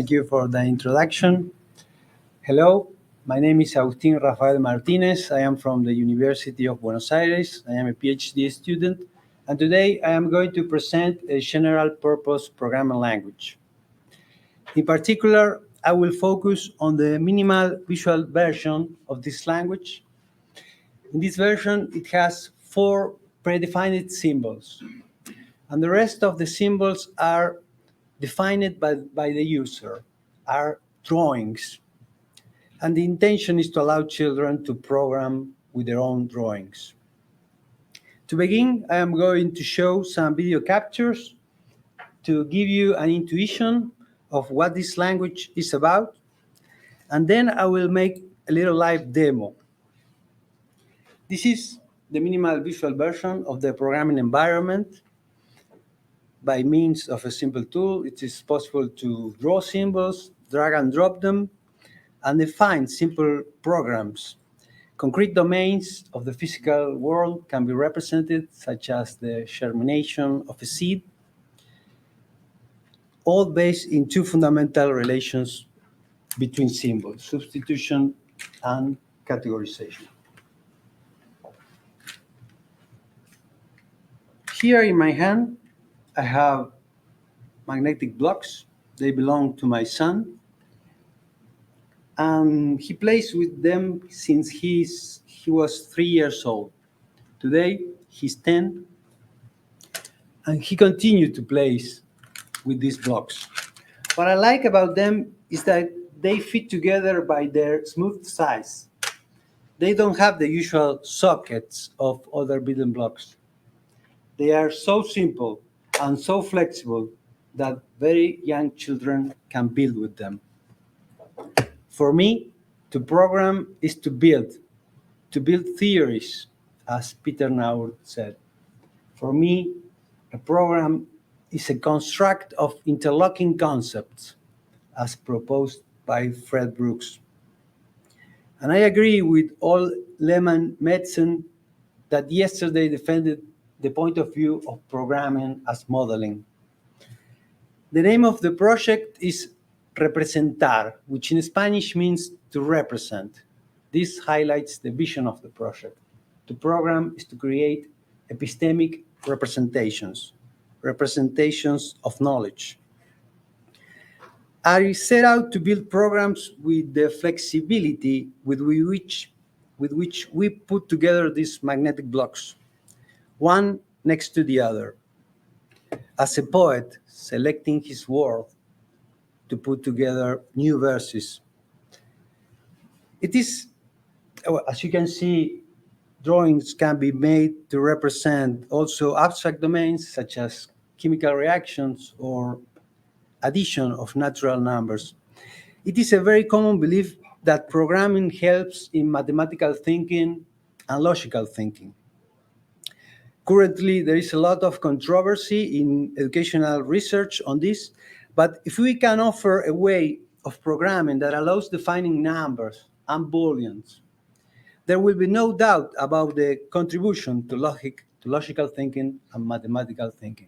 Thank you for the introduction. Hello, my name is Agustin Rafael Martinez. I am from the University of Buenos Aires. I am a PhD student, and today I am going to present a general purpose programming language. In particular, I will focus on the minimal visual version of this language. In this version, it has 4 predefined symbols, and the rest of the symbols are defined by the user, are drawings. And the intention is to allow children to program with their own drawings. To begin, I am going to show some video captures to give you an intuition of what this language is about, and then I will make a little live demo. This is the minimal visual version of the programming environment. By means of a simple tool, it is possible to draw symbols, drag and drop them, and define simple programs. Concrete domains of the physical world can be represented, such as the germination of a seed, all based in 2 fundamental relations between symbols, substitution and categorization. Here in my hand, I have magnetic blocks. They belong to my son. And he plays with them since he was 3 years old. Today, he's 10, and he continued to play with these blocks. What I like about them is that they fit together by their smooth size. They don't have the usual sockets of other building blocks. They are so simple and so flexible that very young children can build with them. For me, to program is to build theories, as Peter Naur said. For me, a program is a construct of interlocking concepts, as proposed by Fred Brooks. And I agree with all Lehman Medicine that yesterday defended the point of view of programming as modeling. The name of the project is Representar, which in Spanish means to represent. This highlights the vision of the project. To program is to create epistemic representations of knowledge. I set out to build programs with the flexibility with which we put together these magnetic blocks, one next to the other. As a poet selecting his word to put together new verses. It is, as you can see, drawings can be made to represent also abstract domains such as chemical reactions or addition of natural numbers. It is a very common belief that programming helps in mathematical thinking and logical thinking. Currently, there is a lot of controversy in educational research on this, but if we can offer a way of programming that allows defining numbers and booleans, there will be no doubt about the contribution to logical thinking and mathematical thinking.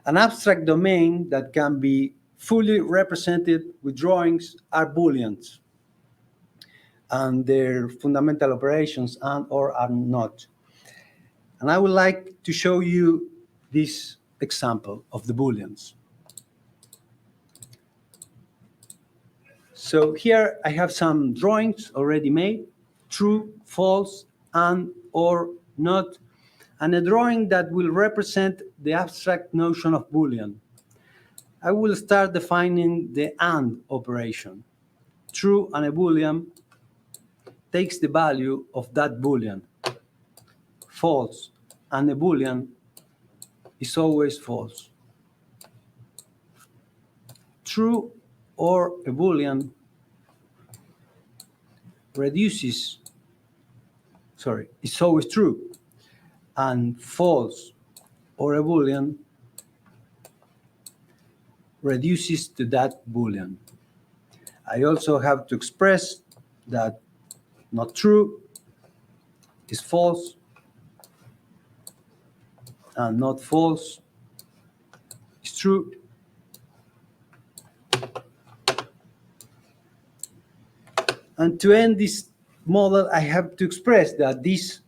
An abstract domain that can be fully represented with drawings are booleans, and their fundamental operations and/or are not. And I would like to show you this example of the booleans. So here I have some drawings already made, true, false, and or not, and a drawing that will represent the abstract notion of Boolean. I will start defining the AND operation. True and a Boolean takes the value of that Boolean. False and a Boolean is always false. True or a Boolean it's always true, and false or a Boolean reduces to that Boolean. I also have to express that not true is false, and not false is true. And to end this model, I have to express that this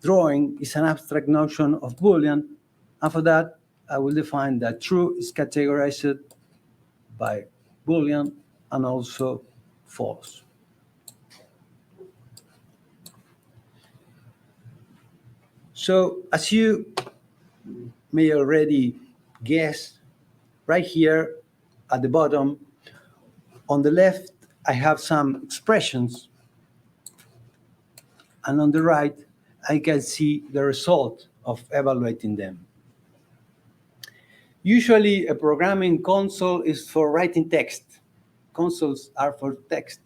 drawing is an abstract notion of Boolean. And for that, I will define that true is categorized by Boolean and also false. So as you may already guess, right here at the bottom, on the left, I have some expressions, and on the right, I can see the result of evaluating them. Usually, a programming console is for writing text. Consoles are for text.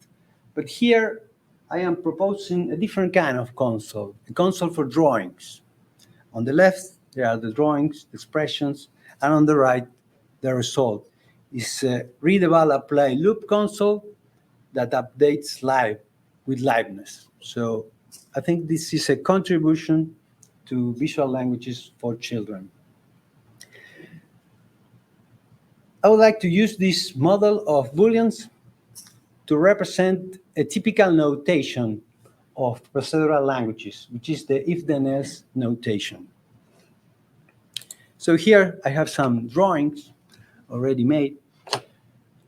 But here, I am proposing a different kind of console, a console for drawings. On the left, there are the drawings, expressions, and on the right, the result. It's a readable apply loop console that updates live with liveness. So I think this is a contribution to visual languages for children. I would like to use this model of Booleans to represent a typical notation of procedural languages, which is the if-then-else notation. So here I have some drawings already made.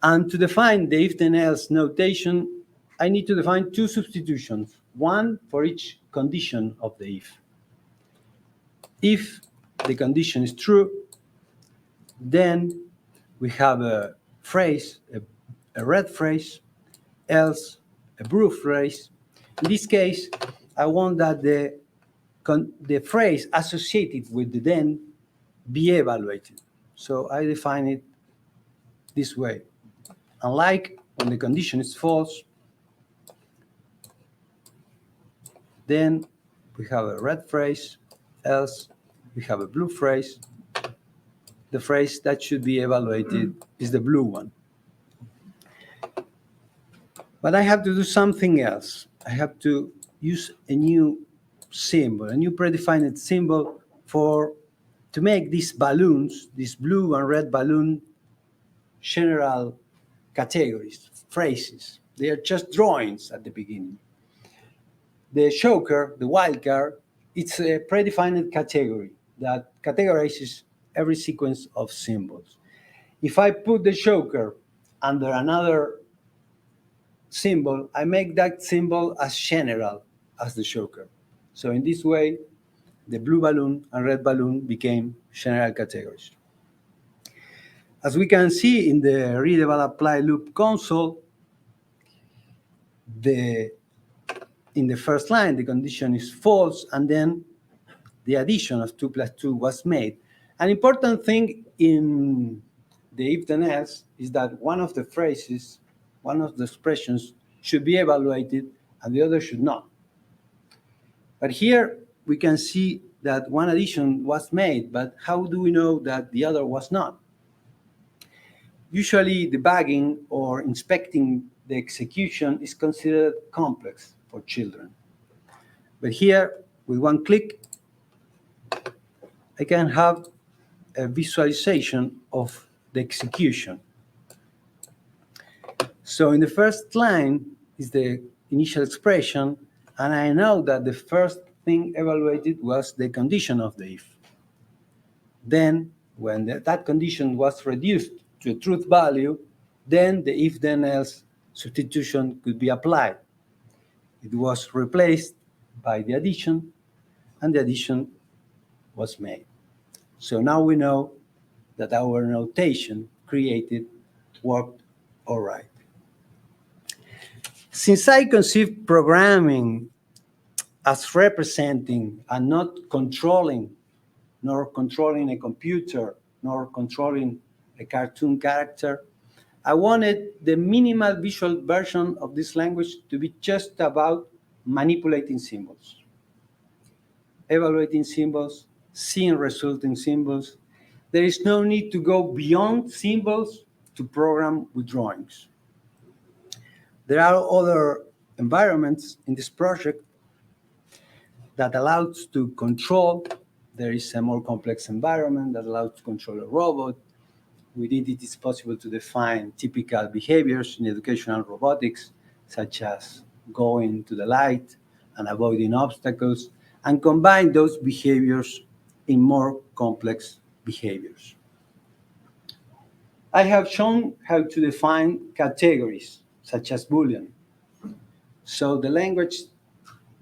And to define the if-then-else notation, I need to define two substitutions, one for each condition of the if. If the condition is true, then we have a phrase, a red phrase, else a blue phrase. In this case, I want that the phrase associated with the then be evaluated. So I define it this way. Unlike when the condition is false, then we have a red phrase, else we have a blue phrase. The phrase that should be evaluated is the blue one. But I have to do something else. I have to use a new symbol, a new predefined symbol to make these balloons, these blue and red balloon, general categories, phrases. They are just drawings at the beginning. The choker, the wildcard, it's a predefined category that categorizes every sequence of symbols. If I put the choker under another symbol, I make that symbol as general as the choker. So in this way, the blue balloon and red balloon became general categories. As we can see in the readable apply loop console, in the first line, the condition is false, and then the addition of 2 plus 2 was made. An important thing in the if-then-else is that one of the phrases, one of the expressions should be evaluated and the other should not. But here we can see that one addition was made, but how do we know that the other was not? Usually debugging or inspecting the execution is considered complex for children. But here, with one click, I can have a visualization of the execution. So in the first line is the initial expression, and I know that the first thing evaluated was the condition of the if. Then, when that condition was reduced to a truth value, then the if-then-else substitution could be applied. It was replaced by the addition, and the addition was made. So now we know that our notation created worked all right. Since I conceive programming as representing and not controlling, nor controlling a computer, nor controlling a cartoon character, I wanted the minimal visual version of this language to be just about manipulating symbols, evaluating symbols, seeing resulting symbols. There is no need to go beyond symbols to program with drawings. There are other environments in this project that allows to control. There is a more complex environment that allows to control a robot. Within it is possible to define typical behaviors in educational robotics, such as going to the light and avoiding obstacles, and combine those behaviors in more complex behaviors. I have shown how to define categories, such as Boolean. So the language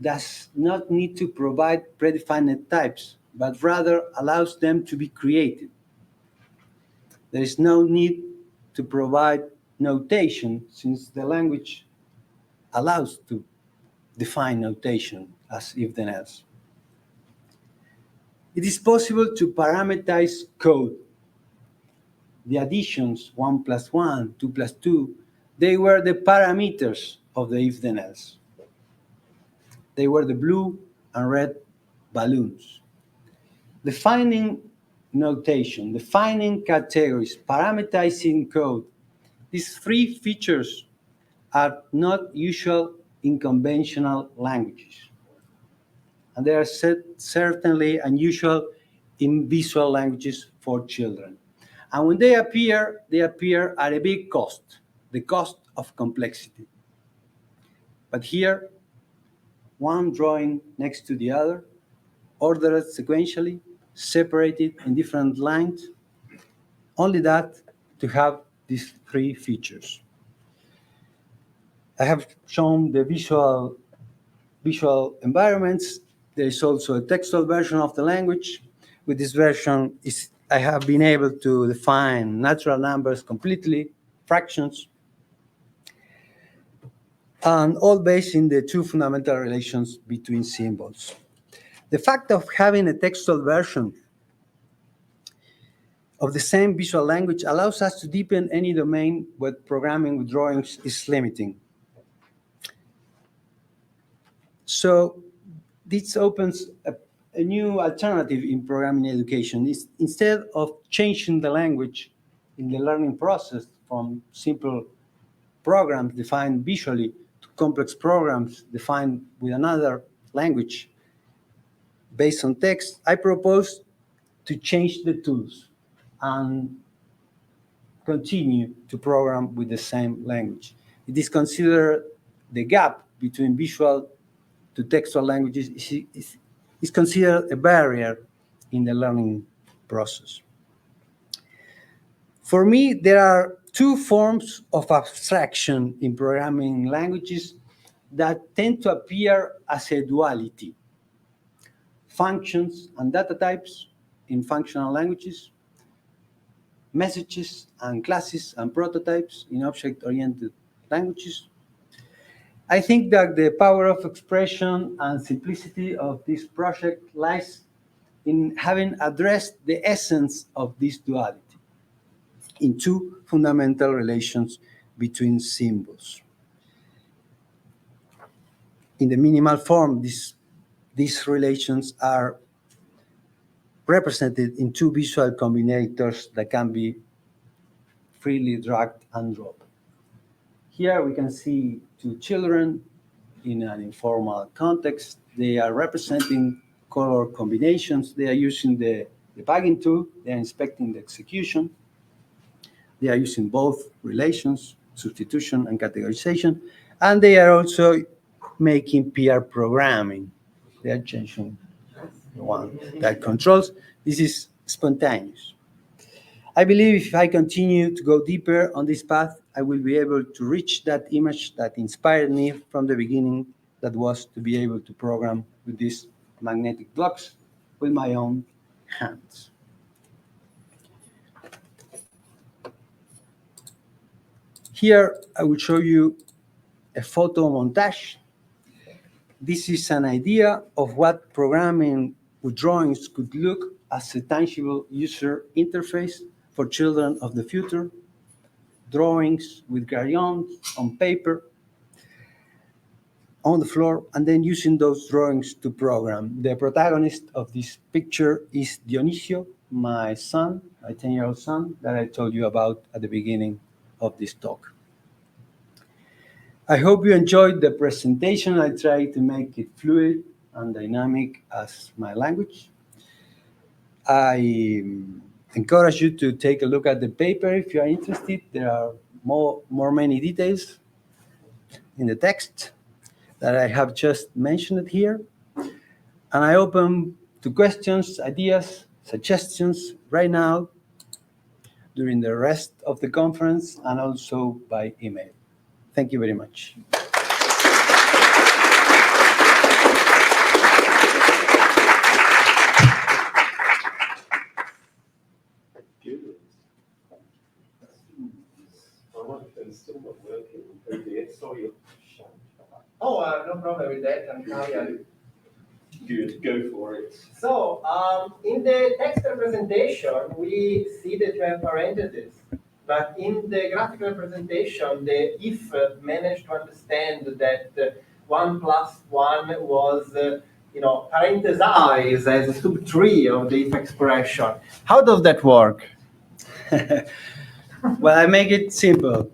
does not need to provide predefined types, but rather allows them to be created. There is no need to provide notation, since the language allows to define notation as if then else. It is possible to parameterize code. The additions 1 plus 1, 2 plus 2, they were the parameters of the if then else. They were the blue and red balloons. Defining notation, defining categories, parameterizing code, these three features are not usual in conventional languages. And they are certainly unusual in visual languages for children. And when they appear at a big cost, the cost of complexity. But here, one drawing next to the other, ordered sequentially, separated in different lines, only that to have these three features. I have shown the visual environments. There is also a textual version of the language. With this version, I have been able to define natural numbers completely, fractions, and all based in the two fundamental relations between symbols. The fact of having a textual version of the same visual language allows us to deepen any domain where programming with drawings is limiting. So this opens a new alternative in programming education. Instead of changing the language in the learning process from simple programs defined visually to complex programs defined with another language based on text, I propose to change the tools and continue to program with the same language. It is considered the gap between visual to textual languages is considered a barrier in the learning process. For me, there are two forms of abstraction in programming languages that tend to appear as a duality. Functions and data types in functional languages, messages and classes and prototypes in object-oriented languages. I think that the power of expression and simplicity of this project lies in having addressed the essence of this duality in two fundamental relations between symbols. In the minimal form, these relations are represented in two visual combinators that can be freely dragged and dropped. Here we can see two children in an informal context. They are representing color combinations. They are using the debugging tool. They are inspecting the execution. They are using both relations, substitution and categorization. And they are also making PR programming. They are changing the one that controls. This is spontaneous. I believe if I continue to go deeper on this path, I will be able to reach that image that inspired me from the beginning, that was to be able to program with these magnetic blocks with my own hands. Here, I will show you a photo montage. This is an idea of what programming with drawings could look as a tangible user interface for children of the future. Drawings with crayons on paper, on the floor, and then using those drawings to program. The protagonist of this picture is Dionisio, my son, my 10-year-old son, that I told you about at the beginning of this talk. I hope you enjoyed the presentation. I tried to make it fluid and dynamic as my language. I encourage you to take a look at the paper if you are interested. There are many details in the text. that I have just mentioned here. And I open to questions, ideas, suggestions right now during the rest of the conference and also by email. Thank you very much. Still not working. Sorry. Oh, no problem with that. I'm tired. Good, go for it. So, in the text representation, we see that you have parentheses. But in the graphical representation, the if managed to understand that 1 plus 1 was, parenthesized as a sub-tree of the if expression. How does that work? Well, I make it simple.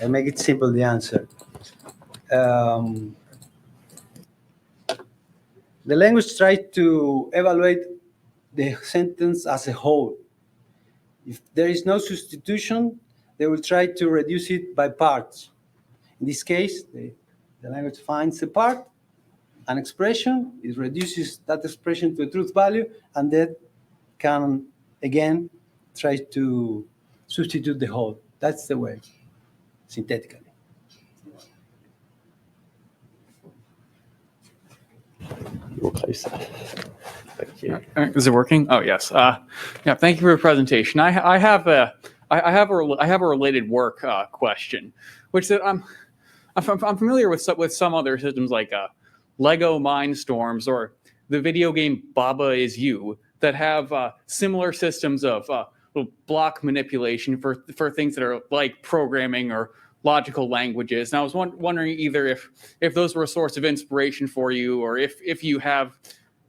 The answer. The language tries to evaluate the sentence as a whole. If there is no substitution, they will try to reduce it by parts. In this case, the language finds a part, an expression, it reduces that expression to a truth value, and then can again try to substitute the whole. That's the way, synthetically. You're closer. Thank you. Is it working? Oh yes. Yeah. Thank you for your presentation. I have a related work question, which that I'm familiar with some other systems like Lego Mindstorms or the video game Baba Is You that have similar systems of block manipulation for things that are like programming or logical languages. And I was wondering either if those were a source of inspiration for you, or if you have,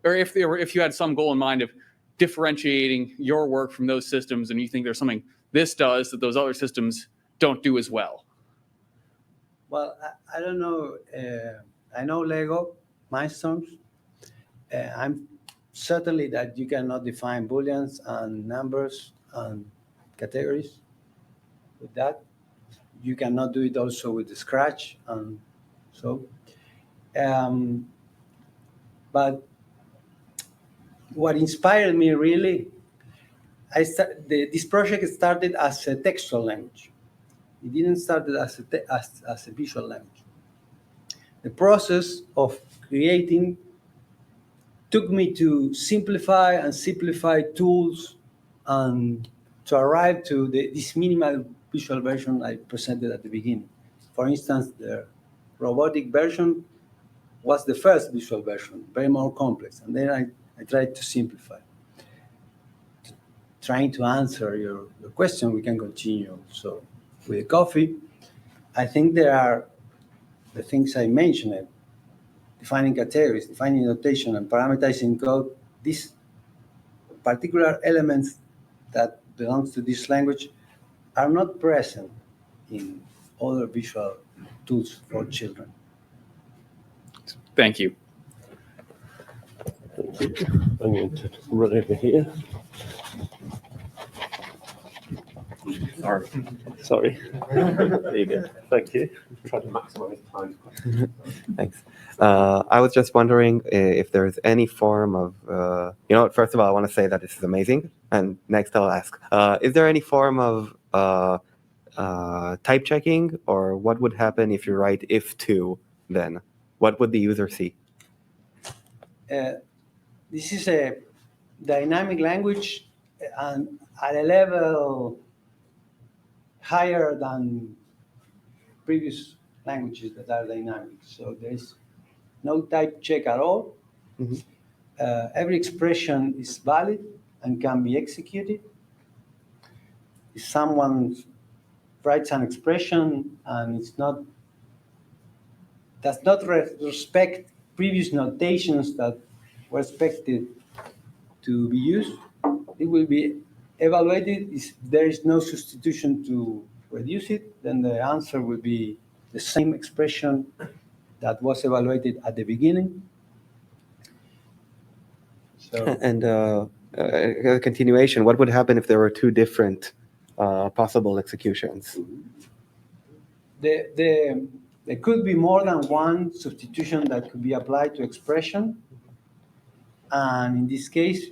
or if you had some goal in mind of differentiating your work from those systems, and you think there's something this does that those other systems don't do as well. Well, I don't know. I know Lego Mindstorms. I'm certainly that you cannot define booleans and numbers and categories with that. You cannot do it also with the Scratch and so. But what inspired me really, this project started as a textual language. It didn't start as a visual language. The process of creating took me to simplify tools and to arrive to this minimal visual version I presented at the beginning. For instance, the robotic version was the first visual version, very more complex. And then I tried to simplify. Trying to answer your question, we can continue. So with coffee, I think there are the things I mentioned, defining categories, defining notation, and parameterizing code. These particular elements that belongs to this language are not present in other visual tools for children. Thank you. Thank you. I'm going to run over here. Sorry. There you go. Thank you. Try to maximize time. Thanks. I was just wondering if there's any form of, first of all, I want to say that this is amazing. And next I'll ask, is there any form of type checking, or what would happen if you write if to then? What would the user see? This is a dynamic language and at a level higher than previous languages that are dynamic. So there's no type check at all. Mm-hmm. Every expression is valid and can be executed. If someone writes an expression and does not respect previous notations that were expected to be used, it will be evaluated. If there is no substitution to reduce it, then the answer will be the same expression that was evaluated at the beginning. So, and a continuation, what would happen if there were two different possible executions? the there could be more than one substitution that could be applied to expression. And in this case,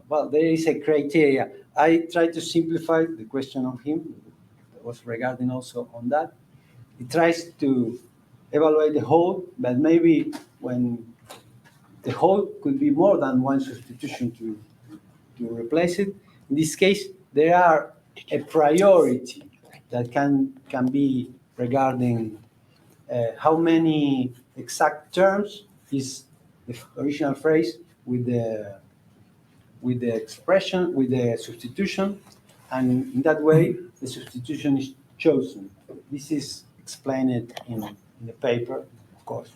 well, there is a criteria. I tried to simplify the question of him. That was regarding also on that. He tries to evaluate the whole, but maybe when the whole could be more than one substitution to replace it. In this case, there are a priority that can be regarding how many exact terms is the original phrase with the expression, with the substitution, and in that way the substitution is chosen. This is explained in the paper, of course.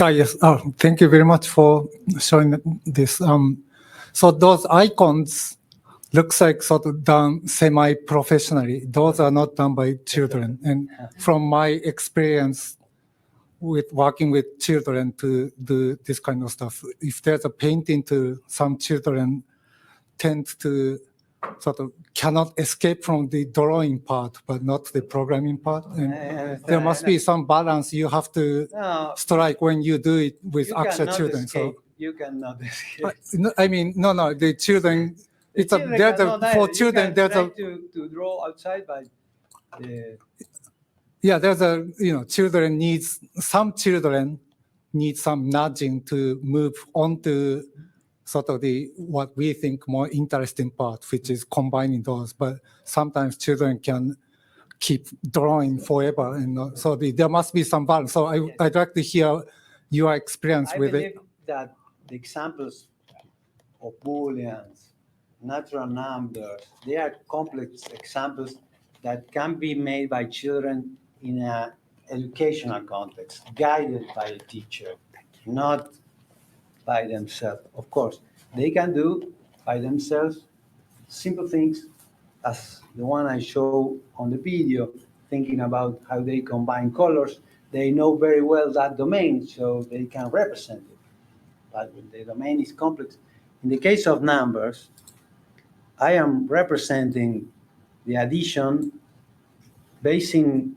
Yes. Thank you very much for showing this. So those icons looks like sort of done semi-professionally. Those are not done by children. And from my experience with working with children to do this kind of stuff, if there's a painting to some children tend to sort of cannot escape from the drawing part, but not the programming part. And there must be some balance you have to strike when you do it with actual children. Escape. So you cannot escape. I mean, no, the children. It's a there's a for children. There's a to draw outside, but yeah, there's a children needs some children need some nudging to move on to sort of the what we think more interesting part, which is combining those. But sometimes children can keep drawing forever, and so there must be some balance. So I'd like to hear your experience with it. I believe that the examples of Booleans, natural numbers, they are complex examples that can be made by children in an educational context, guided by a teacher, not by themselves. Of course, they can do by themselves simple things as the one I show on the video, thinking about how they combine colors. They know very well that domain, so they can represent it. But when the domain is complex, in the case of numbers, I am representing the addition basing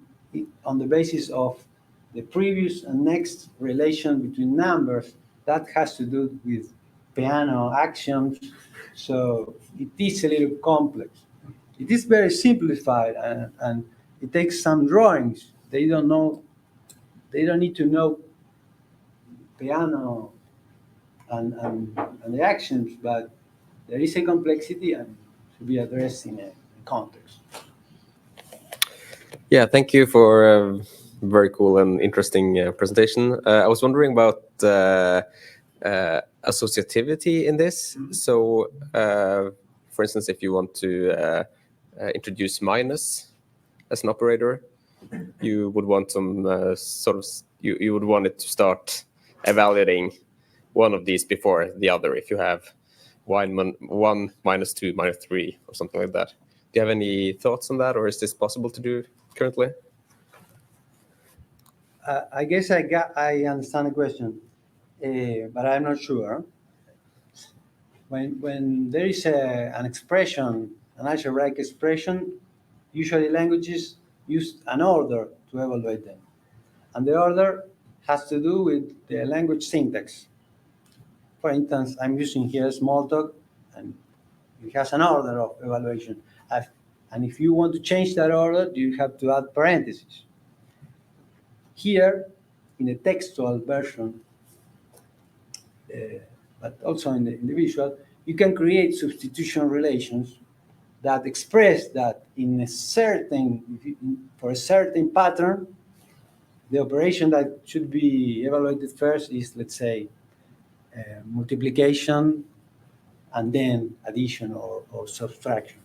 on the basis of the previous and next relation between numbers. That has to do with piano actions, so it is a little complex. It is very simplified, and it takes some drawings. They don't need to know piano and the actions, but there is a complexity and to be addressed in a context. Yeah, thank you for a very cool and interesting presentation. I was wondering about associativity in this. So, for instance, if you want to introduce minus as an operator, you would want some you would want it to start evaluating one of these before the other. If you have 1, -2, -3, or something like that. Do you have any thoughts on that, or is this possible to do currently? I guess I understand the question, but I'm not sure. When there is an expression, an algebraic expression, usually languages use an order to evaluate them. And the order has to do with the language syntax. For instance, I'm using here Smalltalk, and it has an order of evaluation. And if you want to change that order, you have to add parentheses. Here, in the textual version, but also in the visual, you can create substitution relations that express that for a certain pattern, the operation that should be evaluated first is, let's say, multiplication, and then addition or subtraction.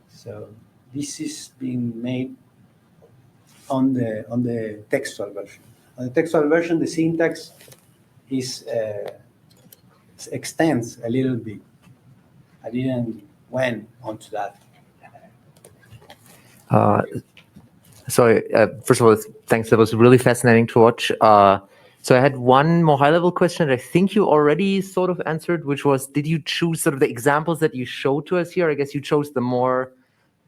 So this is being made on the textual version. On the textual version, the syntax extends a little bit. I didn't went onto that. First of all, thanks. That was really fascinating to watch. So I had one more high-level question that I think you already sort of answered, which was, did you choose sort of the examples that you showed to us here? I guess you chose the more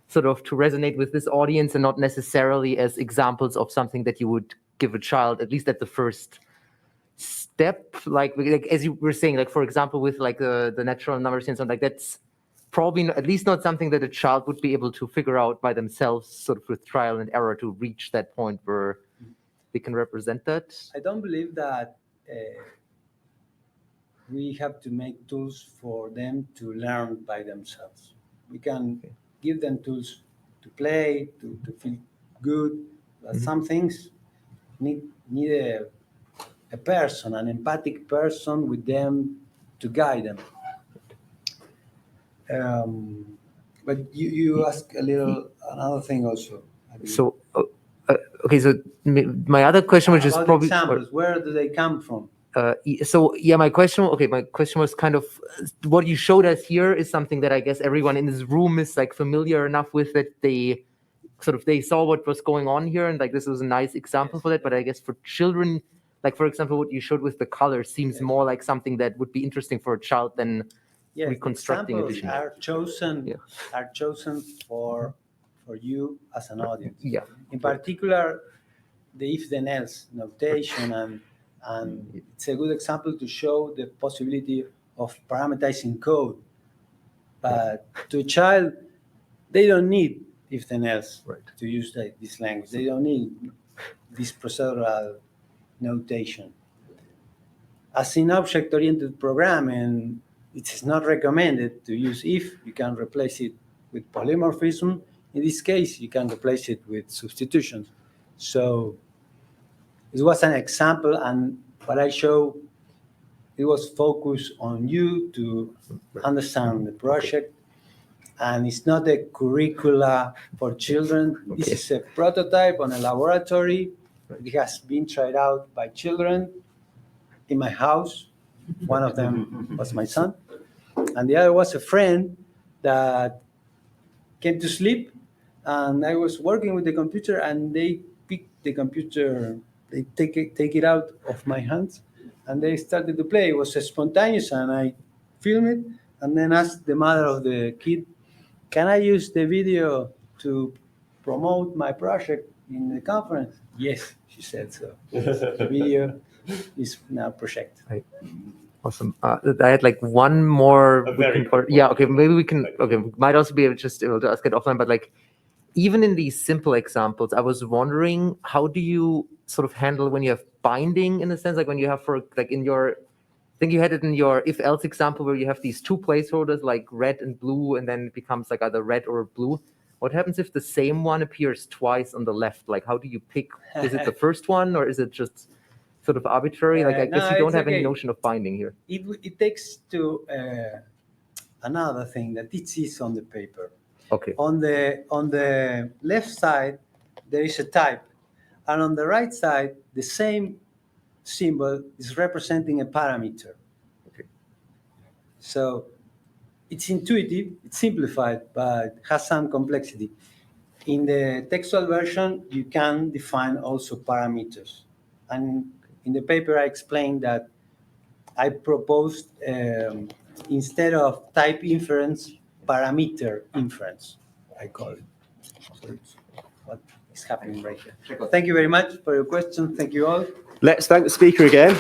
sort of to resonate with this audience and not necessarily as examples of something that you would give a child, at least at the first step, like as you were saying, like for example with like the natural numbers and something like that's probably at least not something that a child would be able to figure out by themselves, sort of with trial and error to reach that point where they can represent that. I don't believe that we have to make tools for them to learn by themselves. We can give them tools to play, to feel good, but some things need a person, an empathic person with them to guide them. But you ask a little another thing also. So, okay, so my other question, which is About probably examples, where do they come from? so yeah, my question was kind of what you showed us here is something that I guess everyone in this room is like familiar enough with, that they saw what was going on here, and like this was a nice example for that. But I guess for children, like for example, what you showed with the colors seems more like something that would be interesting for a child than reconstructing a vision. Are chosen for you as an audience. Yeah. In particular, the if then else notation, and it's a good example to show the possibility of parameterizing code. But to a child, they don't need if then else to use this language. They don't need this procedural notation. As in object-oriented programming, it is not recommended to use if. You can replace it with polymorphism. In this case, you can replace it with substitutions. So it was an example, and what I show, it was focused on you to understand the project. And it's not a curricula for children. This is a prototype on a laboratory. It has been tried out by children in my house. One of them was my son, and the other was a friend that came to sleep, and I was working with the computer, and they picked the computer, they take it out of my hands, and they started to play. It was spontaneous, and I filmed it, and then asked the mother of the kid, "Can I use the video to promote my project in the conference?" "Yes," she said. So the video is now project. Awesome. I had like one more. Maybe we can. Okay, might also be able to ask it offline. But like, even in these simple examples, I was wondering, how do you sort of handle when you have binding, in a sense, like when you have I think you had it in your if-else example where you have these two placeholders like red and blue, and then it becomes like either red or blue. What happens if the same one appears twice on the left? Like, how do you pick? Is it the first one, or is it just sort of arbitrary? Like, I guess you don't have any notion of binding here. It takes to another thing that it is on the paper. Okay. On the left side, there is a type, and on the right side, the same symbol is representing a parameter. Okay. So it's intuitive, it's simplified, but has some complexity. In the textual version, you can define also parameters. And in the paper, I explained that I proposed, instead of type inference, parameter inference, I call it. So it's what is happening right here. Thank you very much for your question. Thank you all. Let's thank the speaker again.